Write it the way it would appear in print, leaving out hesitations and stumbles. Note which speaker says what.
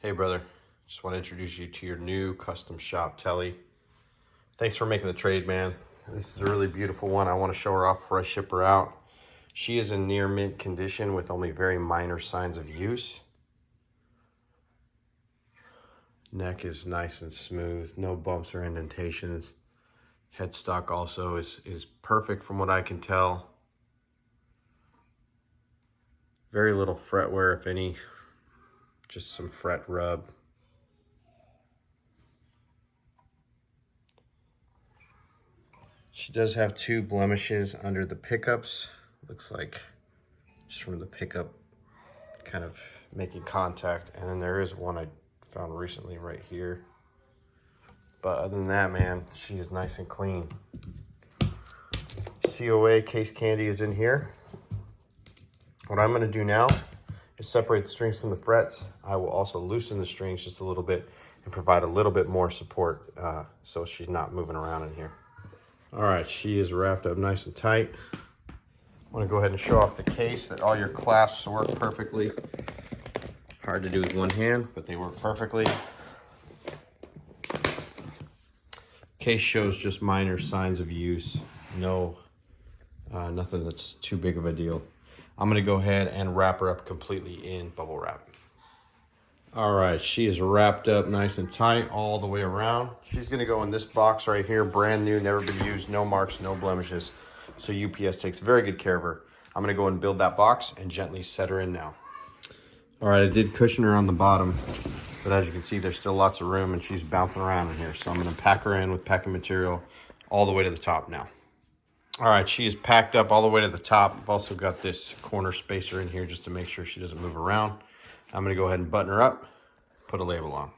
Speaker 1: Hey brother, just want to introduce you to your new custom shop, Tele. Thanks for making the trade, man. This is a really beautiful one. I want to show her off before I ship her out. She is in near mint condition with only very minor signs of use. Neck is nice and smooth, no bumps or indentations. Headstock also is perfect from what I can tell. Very little fret wear, if any, just some fret rub. She does have 2 blemishes under the pickups. Looks like just from the pickup kind of making contact. And then there is one I found recently right here. But other than that, man, she is nice and clean. COA case candy is in here. What I'm gonna do now is separate the strings from the frets. I will also loosen the strings just a little bit and provide a little bit more support so she's not moving around in here. All right, she is wrapped up nice and tight. I want to go ahead and show off the case that all your clasps work perfectly. Hard to do with one hand, but they work perfectly. Case shows just minor signs of use. No, nothing that's too big of a deal. I'm gonna go ahead and wrap her up completely in bubble wrap. All right, she is wrapped up nice and tight all the way around. She's gonna go in this box right here, brand new, never been used, no marks, no blemishes. So UPS takes very good care of her. I'm gonna go and build that box and gently set her in now. All right, I did cushion her on the bottom, but as you can see, there's still lots of room and she's bouncing around in here. So I'm gonna pack her in with packing material all the way to the top now. All right, she is packed up all the way to the top. I've also got this corner spacer in here just to make sure she doesn't move around. I'm gonna go ahead and button her up, put a label on.